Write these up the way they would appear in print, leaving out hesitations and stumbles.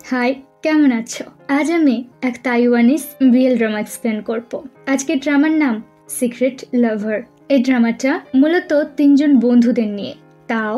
High, কেমন আছো? আজ আমি এক তাইওয়ানিজ বিএল ড্রামা এক্সপ্লেন করব। আজকের ড্রামার নাম সিক্রেট লাভার। এই ড্রামাটা মূলত তিনজন বন্ধুদের নিয়ে, তাও,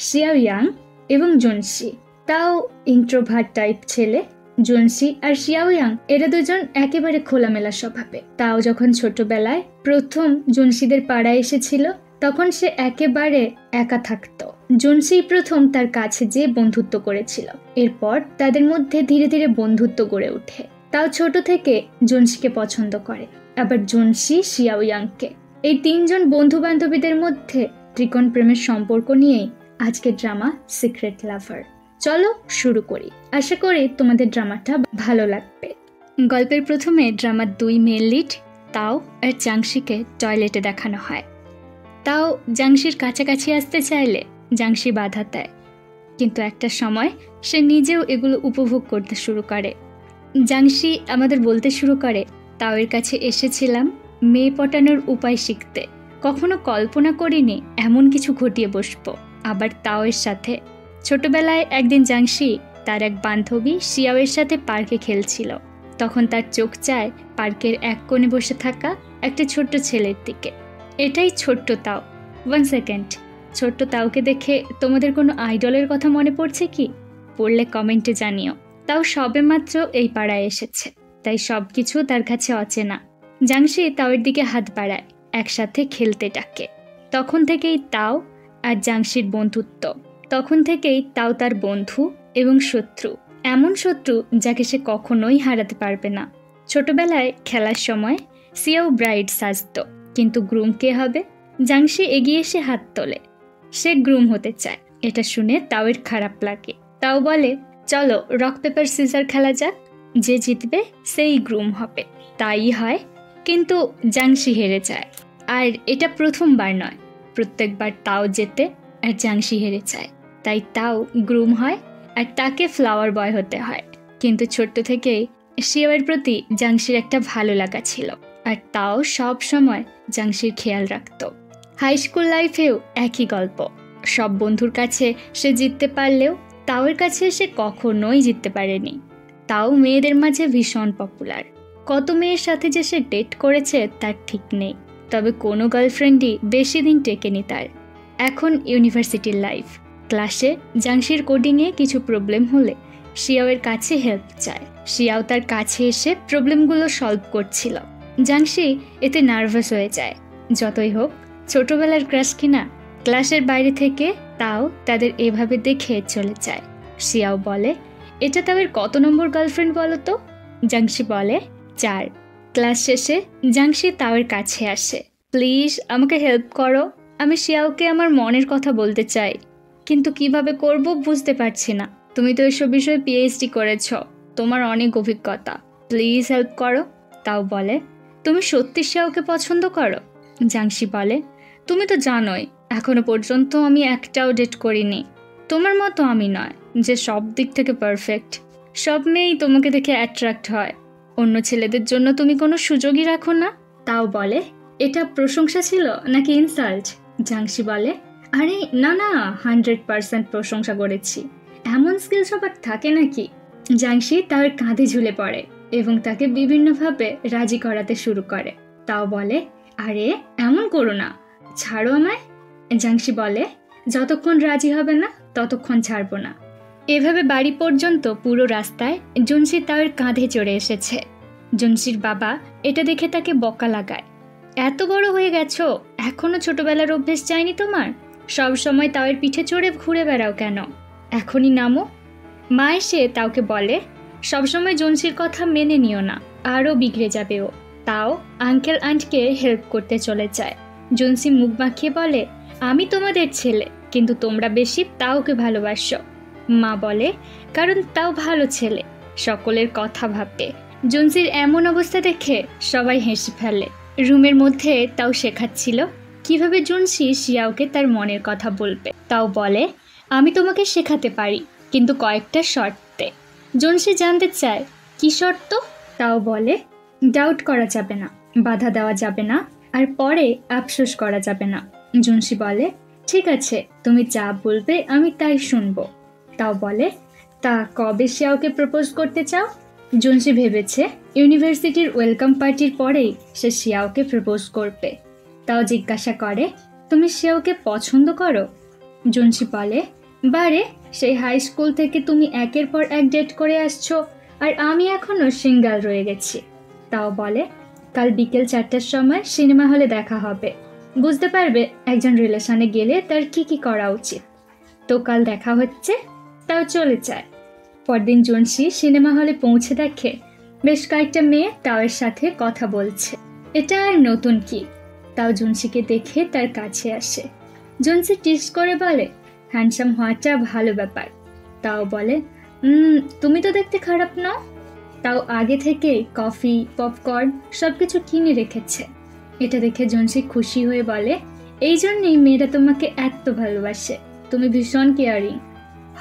শিয়াওয়াং এবং জুনশি। তাও ইন্ট্রোভার্ট টাইপ ছেলে। জুনশি আর শিয়াওয়াং এরা দুজন একেবারে খোলামেলা স্বভাবে। তাও যখন ছোটবেলায় প্রথম জুনশিদের পাড়ায় এসেছিল তখন সে একেবারে একা থাকতো। জুনশি প্রথম তার কাছে যেয়ে বন্ধুত্ব করেছিল। এরপর তাদের মধ্যে ধীরে ধীরে বন্ধুত্ব গড়ে ওঠে। তাও ছোট থেকে জুনশিকে পছন্দ করে, আবার জুনশি শিয়াওয়াংকে। এই তিনজন বন্ধু বান্ধবীদের মধ্যে ত্রিকোণ প্রেমের সম্পর্ক নিয়েই আজকের ড্রামা সিক্রেট লাভার। চলো শুরু করি। আশা করি তোমাদের ড্রামাটা ভালো লাগবে। গল্পের প্রথমে ড্রামার দুই মেল লিড তাও আর জাংশিকে টয়লেটে দেখানো হয়। তাও জাংশির কাছাকাছি আসতে চাইলে জাংশি বাধা দেয়, কিন্তু একটা সময় সে নিজেও এগুলো উপভোগ করতে শুরু করে। জাংশি আমাদের বলতে শুরু করে, তাওয়ের কাছে এসেছিলাম মেয়ে পটানোর উপায় শিখতে। কখনো কল্পনা করিনি এমন কিছু ঘটিয়ে বসবো, আবার তাওয়ের সাথে। ছোটবেলায় একদিন জাংশি তার এক বান্ধবী শিয়াওয়ের সাথে পার্কে খেলছিল। তখন তার চোখ চায় পার্কের এক কোণে বসে থাকা একটা ছোট্ট ছেলের দিকে। এটাই ছোট্ট তাও। 1 সেকেন্ড, ছোট্ট তাওকে দেখে তোমাদের কোনো আইডলের কথা মনে পড়ছে কি? পড়লে কমেন্টে জানিও। তাও সবেমাত্র এই পাড়ায় এসেছে, তাই সব কিছু তার কাছে অচেনা। জাংশি তাওয়ের দিকে হাত বাড়ায়, একসাথে খেলতে ডাকে। তখন থেকেই তাও আর জাংশির বন্ধুত্ব। তখন থেকেই তাও তার বন্ধু এবং শত্রু, এমন শত্রু যাকে সে কখনোই হারাতে পারবে না। ছোটবেলায় খেলার সময় সিয়াও ব্রাইড সাজত, কিন্তু গ্রুম কে হবে? জাংশি এগিয়ে এসে হাত তোলে, সে গ্রুম হতে চায়। এটা শুনে তাওয়ের খারাপ লাগে। তাও বলে, চলো রক পেপার সিজার খেলা যাক, যে জিতবে সেই গ্রুম হবে। তাই হয়, কিন্তু জাংশি হেরে যায়। আর এটা প্রথমবার নয়, প্রত্যেকবার তাও জেতে আর জাংশি হেরে যায়। তাই তাও গ্রুম হয় আর তাকে ফ্লাওয়ার বয় হতে হয়। কিন্তু ছোট্ট থেকেই শিয়াওয়ের প্রতি জাংশির একটা ভালো লাগা ছিল, আর তাও সব সময় জাংশির খেয়াল রাখত। হাই স্কুল লাইফেও একই গল্প। সব বন্ধুর কাছে সে জিততে পারলেও তাওয়ের কাছে সে কখনোই জিততে পারেনি। তাও মেয়েদের মাঝে ভীষণ পপুলার। কত মেয়ের সাথে যে সে ডেট করেছে তার ঠিক নেই, তবে কোনো গার্লফ্রেন্ডই বেশি দিন টেকেনি তার। এখন ইউনিভার্সিটির লাইফ। ক্লাসে জাংশির কোডিংয়ে কিছু প্রবলেম হলে শিয়াওয়ের কাছে হেল্প চায়। শিয়াও তার কাছে এসে প্রবলেমগুলো সলভ করছিল। জাংশি এতে নার্ভাস হয়ে যায়। যতই হোক, ছোটবেলার ক্রাশ কিনা। ক্লাসের বাইরে থেকে তাও তাদের এভাবে দেখে চলে যায়। শিয়াও বলে, এটা তাওয়ের কত নম্বর গার্লফ্রেন্ড বলো তো? জাংশি বলে 4। ক্লাস শেষে জাংশি তাওয়ের কাছে আসে। প্লিজ আমাকে হেল্প করো, আমি শিয়াওকে আমার মনের কথা বলতে চাই, কিন্তু কিভাবে করব বুঝতে পারছি না। তুমি তো এসব বিষয়ে পিএইচডি করেছ, তোমার অনেক অভিজ্ঞতা, প্লিজ হেল্প করো। তাও বলে, তুমি সত্যি শিয়াওকে পছন্দ করো? জাংশি বলে, তুমি তো জানোই এখনো পর্যন্ত আমি একটাও ডেট করিনি। তোমার মতো আমি নয় যে সব দিক থেকে পারফেক্ট। সব মেয়েই তোমাকে দেখে অ্যাট্রাক্ট হয়, অন্য ছেলেদের জন্য তুমি কোনো সুযোগই রাখো না। তাও বলে, এটা প্রশংসা ছিল নাকি ইনসাল্ট? জাংশি বলে, আরে না না, 100% প্রশংসা করেছি, এমন স্কিল সবার থাকে নাকি? জাংশি তার কাঁধে ঝুলে পড়ে এবং তাকে বিভিন্নভাবে রাজি করাতে শুরু করে। তাও বলে, আরে এমন করো না, ছাড়ো আমায়। জাংশি বলে, যতক্ষণ রাজি হবে না ততক্ষণ ছাড়বো না। এভাবে বাড়ি পর্যন্ত পুরো রাস্তায় জুনশি তাওয়ের কাঁধে চড়ে এসেছে। জুনশির বাবা এটা দেখে তাকে বকা লাগায়, এত বড় হয়ে গেছো, এখনো ছোটবেলার অভ্যেস যায়নি তোমার? সব সময় তাওয়ের পিঠে চড়ে ঘুরে বেড়াও কেন? এখনই নামো। মা এসে তাওকে বলে, সবসময় জুনশির কথা মেনে নিও না, আরও বিগড়ে যাবে ও। তাও আঙ্কেল আন্টকে হেল্প করতে চলে যায়। জুনশি মুখ বাঁকিয়ে বলে, আমি তোমাদের ছেলে, কিন্তু তোমরা বেশি তাওকে ভালোবাসো। মা বলে, কারণ তাও ভালো ছেলে, সকলের কথা ভাববে। জুনশির এমন অবস্থা দেখে সবাই হেসে ফেলে। রুমের মধ্যে তাও শেখাচ্ছিল কিভাবে জুনশি শিয়াওকে তার মনের কথা বলবে। তাও বলে, আমি তোমাকে শেখাতে পারি, কিন্তু কয়েকটা শর্তে। জুনশি জানতে চায়, কি শর্ত? তাও বলে, ডাউট করা যাবে না, বাধা দেওয়া যাবে না, আর পরে আফসোস করা যাবে না। জুনশি বলে, ঠিক আছে, তুমি যা বলবে আমি তাই শুনবো। তাও বলে, তা কবে শিয়াওকে প্রপোজ করতে চাও? জুনসি ভেবেছে ইউনিভার্সিটির ওয়েলকাম পার্টির পরেই সে শিয়াওকে প্রপোজ করবে। তাও জিজ্ঞাসা করে, তুমি শিয়াওকে পছন্দ করো? জুনসি বলে, বারে, সেই হাই স্কুল থেকে তুমি একের পর এক ডেট করে আসছো, আর আমি এখনো সিঙ্গেল রয়ে গেছি। তাও বলে, কাল বিকেল 4টার সময় সিনেমা হলে দেখা হবে, বুঝতে পারবে একজন রিলেশনে গেলে তার কি কি করা উচিত। তো কাল দেখা হচ্ছে। তাও চলে যায়। পরদিন জুনসি সিনেমা হলে পৌঁছে দেখে বেশ কয়েকটা মেয়ে তাওয়ের সাথে কথা বলছে। এটা আর নতুন কি? তাও জুনসিকে দেখে তার কাছে আসে। জুনসি টিস করে বলে, হ্যান্ডসাম হওয়াটা ভালো ব্যাপার। তাও বলে, তুমি তো দেখতে খারাপ নও। তাও আগে থেকে কফি, পপকর্ন সবকিছু কিনে রেখেছে। এটা দেখে জুনসি খুশি হয়ে বলে, এই জন্যই মেয়েরা তোমাকে এত ভালোবাসে, তুমি ভীষণ কেয়ারিং।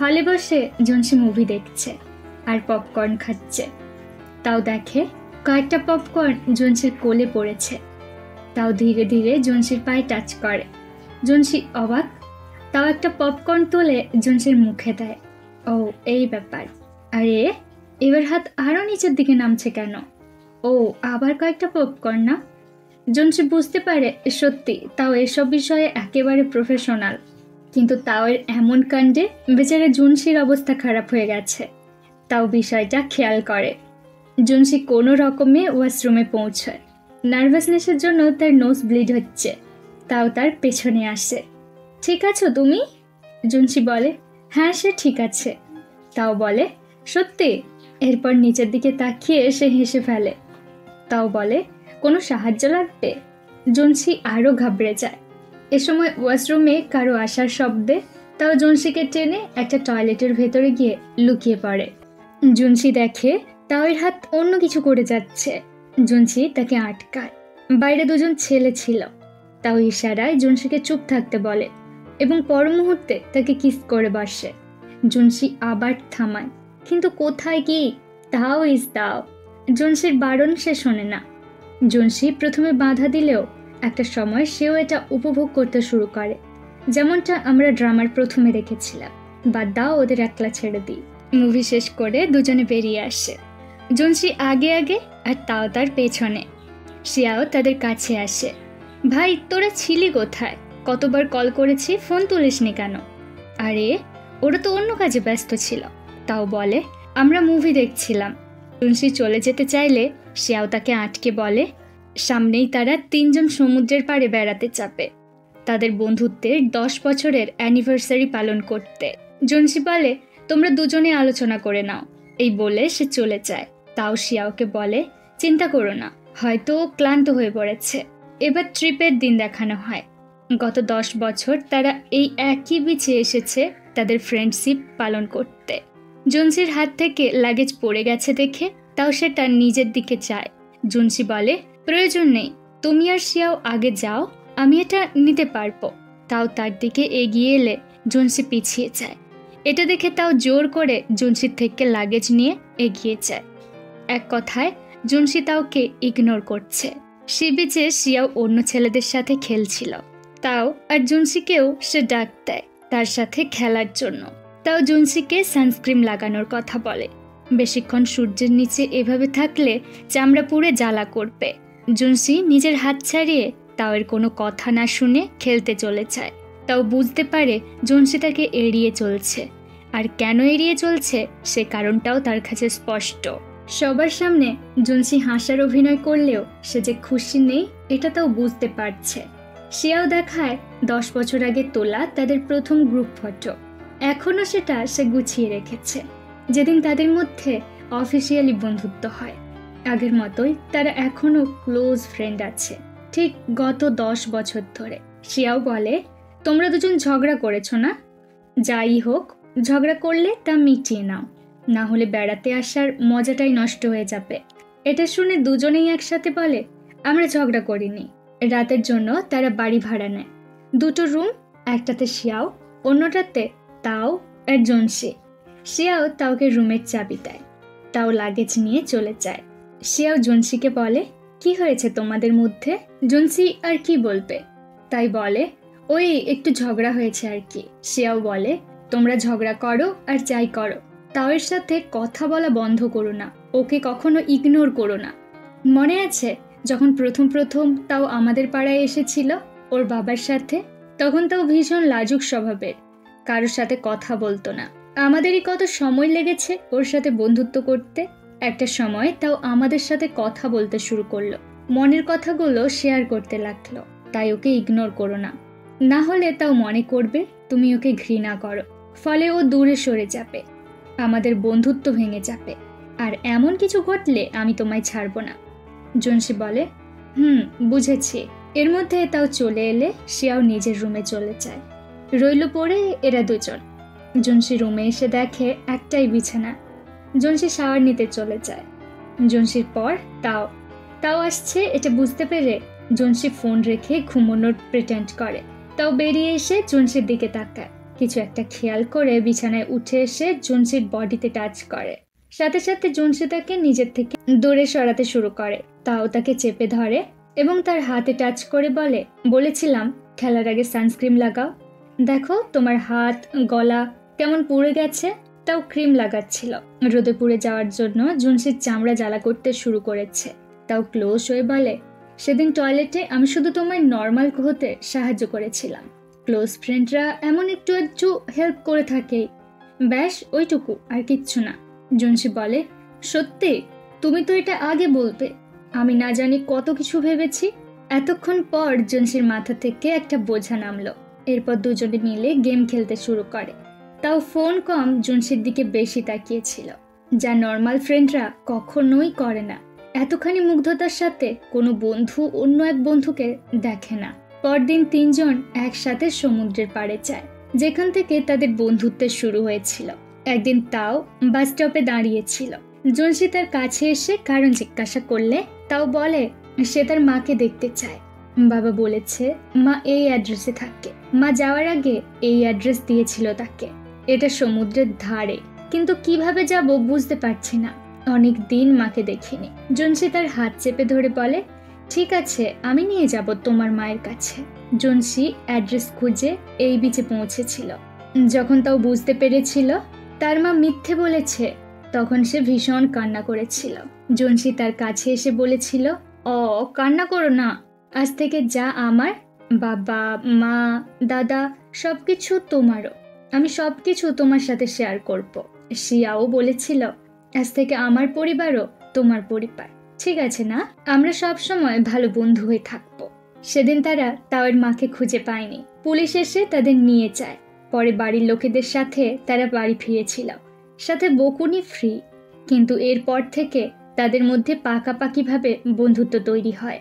হলে বসে জুনসি মুভি দেখছে আর পপকর্ন খাচ্ছে। তাও দেখে কয়েকটা পপকর্ন জুনসির কোলে পড়েছে। তাও ধীরে ধীরে জুনসির পায়ে টাচ করে। জুনসি অবাক। তাও একটা পপকর্ন তুলে জুনসির মুখে দেয়। ও, এই ব্যাপার। আরে, এবার হাত আরো নিচের দিকে নামছে কেন? ও, আবার কয়েকটা পপকর্ন না? জুনসি বুঝতে পারে সত্যি তাও এসব বিষয়ে একেবারে প্রফেশনাল। কিন্তু তাওয়ের এমন কাণ্ডে বেচারা জুনসির অবস্থা খারাপ হয়ে গেছে। তাও বিষয়টা খেয়াল করে। জুনসি কোনো রকমে ওয়াশরুমে পৌঁছয়। নার্ভাসনেসের জন্য তার নোজ ব্লিড হচ্ছে। তাও তার পেছনে আসে। ঠিক আছো তুমি? জুনসি বলে, হ্যাঁ, সে ঠিক আছে। তাও বলে, সত্যি? এরপর নিচের দিকে তাকিয়ে সে হেসে ফেলে। তাও বলে, কোনো সাহায্য লাগবে? জুনসি আরও ঘাবড়ে যায়। এ সময় ওয়াশরুমে কারো আসার শব্দে তাও জুনসিকে টেনে একটা টয়লেটের ভেতরে গিয়ে লুকিয়ে পড়ে। জুনসি দেখে তাওয়ের হাত অন্য কিছু করে যাচ্ছে। জুনসি তাকে আটকায়। বাইরে দুজন ছেলে ছিল। তাও ইশারায় জুনসিকে চুপ থাকতে বলে এবং পর মুহূর্তে তাকে কিস করে বসে। জুনসি আবার থামায়, কিন্তু কোথায় কি? তাও তাও। জুনসির বারণ সে শোনে না। জুনসি প্রথমে বাধা দিলেও একটা সময় সেও এটা উপভোগ করতে শুরু করে, যেমনটা আমরা ড্রামার প্রথমে দেখেছিলাম। বাদ দাও, ওদের একলা ছেড়ে দিই। মুভি শেষ করে দুজনে বেরিয়ে আসে। জুনসি আগে আগে আর তাও তার পেছনে। শিয়াও তাদের কাছে আসে। ভাই, তোরা ছিলি কোথায়? কতবার কল করেছি, ফোন তুলিসনি কেন? আরে, ওরা তো অন্য কাজে ব্যস্ত ছিল। তাও বলে, আমরা মুভি দেখছিলাম। জুনসি চলে যেতে চাইলে শিয়াও তাকে আটকে বলে, সামনেই তারা 3জন সমুদ্রের পাড়ে বেড়াতে চাপে, তাদের বন্ধুত্বের 10 বছরের অ্যানিভার্সারি পালন করতে। জুনসি বলে, তোমরা দুজনে আলোচনা করে নাও। এই বলে সে চলে যায়। তাও শিয়াওকে বলে, চিন্তা করো না, হয়তো ক্লান্ত হয়ে পড়েছে। এবার ট্রিপের দিন দেখানো হয়। গত 10 বছর তারা এই একই বিচে এসেছে তাদের ফ্রেন্ডশিপ পালন করতে। জুনসির হাত থেকে লাগেজ পড়ে গেছে দেখে তাও সে তার নিজের দিকে চায়। জুনসি বলে, প্রয়োজন নেই, তুমি আর শিয়াও আগে যাও, আমি এটা নিতে পারবো। তাও তার দিকে এগিয়ে এলে জুনসি পিছিয়ে যায়। এটা দেখে তাও জোর করে জুনসির থেকে লাগেজ নিয়ে এগিয়ে যায়। এক কথায় জুনসি তাওকে ইগনোর করছে। সে বিচে শিয়াও অন্য ছেলেদের সাথে খেলছিল। তাও আর জুনসিকেও সে ডাক দেয় তার সাথে খেলার জন্য। তাও জুনসিকে সানস্ক্রিন লাগানোর কথা বলে। বেশিক্ষণ সূর্যের নিচে এভাবে থাকলে চামড়া পুড়ে জ্বালা করবে। জুনসি নিজের হাত ছাড়িয়ে তাওয়ের কোনো কথা না শুনে খেলতে চলে যায়। তাও বুঝতে পারে জুনসি তাকে এড়িয়ে চলছে, আর কেন এড়িয়ে চলছে সে কারণটাও তার কাছে স্পষ্ট। সবার সামনে জুনসি হাসার অভিনয় করলেও সে যে খুশি নেই এটা তাও বুঝতে পারছে। সেও দেখায় 10 বছর আগে তোলা তাদের প্রথম গ্রুপ ফটো। এখনও সেটা সে গুছিয়ে রেখেছে, যেদিন তাদের মধ্যে অফিসিয়ালি বন্ধুত্ব হয়। আগের মতোই তারা এখনও ক্লোজ ফ্রেন্ড আছে, ঠিক গত 10 বছর ধরে। শিয়াও বলে, তোমরা দুজন ঝগড়া করেছো না? যাই হোক, ঝগড়া করলে তা মিটিয়ে নাও, না হলে বেড়াতে আসার মজাটাই নষ্ট হয়ে যাবে। এটা শুনে দুজনেই একসাথে বলে, আমরা ঝগড়া করিনি। রাতের জন্য তারা বাড়ি ভাড়া নেয়। 2টো রুম, একটাতে শিয়াও, অন্যটাতে তাও আর জুনসি। শিয়াও তাওকে রুমের চাবি দেয়। তাও লাগেজ নিয়ে চলে যায়। শিয়াও জুনসিকে বলে, কি হয়েছে তোমাদের মধ্যে? জুনসি আর কি বলবে, তাই বলে, ওই একটু ঝগড়া হয়েছে আর কি। শিয়াও বলে, তোমরা ঝগড়া করো আর যাই করো, তাওয়ের সাথে কথা বলা বন্ধ করো না, ওকে কখনো ইগনোর করো না। মনে আছে যখন প্রথম তাও আমাদের পাড়ায় এসেছিল ওর বাবার সাথে? তখন তাও ভীষণ লাজুক স্বভাবের, কারোর সাথে কথা বলতো না। আমাদেরই কত সময় লেগেছে ওর সাথে বন্ধুত্ব করতে। একটা সময় তাও আমাদের সাথে কথা বলতে শুরু করলো, মনের কথাগুলো শেয়ার করতে লাগলো। তাই ওকে ইগনোর করো না, না হলে তাও মনে করবে তুমি ওকে ঘৃণা করো, ফলে ও দূরে সরে যাবে, আমাদের বন্ধুত্ব ভেঙে যাবে। আর এমন কিছু ঘটলে আমি তোমায় ছাড়বো না। জুনসি বলে, বুঝেছি। এর মধ্যে তাও চলে এলে শিয়াও নিজের রুমে চলে যায়। রইল পড়ে এরা দুজন। জুনসি রুমে এসে দেখে একটাই বিছানা। জুনসি শাওয়ার নিতে চলে যায়। জুনসির পর তাও আসছে এটা বুঝতে পেরে জুনসি ফোন রেখে ঘুমানোর প্রিটেন্ড করে। তাও বেরিয়ে এসে জুনসির দিকে তাকায়, কিছু একটা খেয়াল করে বিছানায় উঠে এসে জুনসির বডিতে টাচ করে। সাথে সাথে জুনসি তাকে নিজের থেকে দূরে সরাতে শুরু করে। তাও তাকে চেপে ধরে এবং তার হাতে টাচ করে বলেছিলাম খেলার আগে সানস্ক্রিন লাগাও, দেখো তোমার হাত গলা কেমন পুড়ে গেছে। তাও ক্রিম লাগাচ্ছিল। রোদে পুড়ে যাওয়ার জন্য জুনসির চামড়া জ্বালা করতে শুরু করেছে। তাও ক্লোজ হয়ে বলে, সেদিন টয়লেটে আমি শুধু তোমায় নর্মাল হতে সাহায্য করেছিলাম। ক্লোজ ফ্রেন্ডরা এমন একটু হেল্প করে থাকে, ব্যাস ওইটুকু, আর কিচ্ছু না। জুনসি বলে, সত্যি? তুমি তো এটা আগে বলবে, আমি না জানি কত কিছু ভেবেছি। এতক্ষণ পর জুনসির মাথা থেকে একটা বোঝা নামলো। এরপর দুজনে মিলে গেম খেলতে শুরু করে। তাও ফোন কম জুনসির দিকে বেশি তাকিয়েছিল, যা নর্মাল ফ্রেন্ডরা কখনোই করে না। এতখানি মুগ্ধতার সাথে কোনো বন্ধু অন্য এক বন্ধুকে দেখে না। পরদিন তিনজন একসাথে সমুদ্রের পাড়ে যায়, যেখান থেকে তাদের বন্ধুত্বের শুরু হয়েছিল। একদিন তাও বাস স্টপে দাঁড়িয়েছিল। জুনসি তার কাছে এসে কারণ জিজ্ঞাসা করলে তাও বলে সে তার মাকে দেখতে চায়। বাবা বলেছে মা এই অ্যাড্রেসে থাকে। মা যাওয়ার আগে এই অ্যাড্রেস দিয়েছিল তাকে। এটা সমুদ্রের ধারে, কিন্তু কিভাবে যাব বুঝতে পারছি না। অনেক দিন মাকে দেখিনি। জুনসি তার হাত চেপে ধরে বলে, ঠিক আছে, আমি নিয়ে যাব তোমার মায়ের কাছে। জুনসি অ্যাড্রেস খুঁজে এই বিচে পৌঁছেছিল। যখন তাও বুঝতে পেরেছিল তার মা মিথ্যে বলেছে, তখন সে ভীষণ কান্না করেছিল। জুনসি তার কাছে এসে বলেছিল, কান্না করো না, আজ থেকে যা আমার, বাবা মা দাদা সবকিছু তোমারও। আমি সবকিছু তোমার সাথে শেয়ার করব। শিয়াও বলেছিল, আজ থেকে আমার পরিবারও তোমার পরিবার, ঠিক আছে না? আমরা সব সময় ভালো বন্ধু হয়ে থাকবো। সেদিন তারা তাওয়ের মাকে খুঁজে পায়নি। পুলিশ এসে তাদের নিয়ে যায়। পরে বাড়ির লোকেদের সাথে তারা বাড়ি ফিরেছিল, সাথে বকুনি ফ্রি। কিন্তু এরপর থেকে তাদের মধ্যে পাকাপাকিভাবে বন্ধুত্ব তৈরি হয়।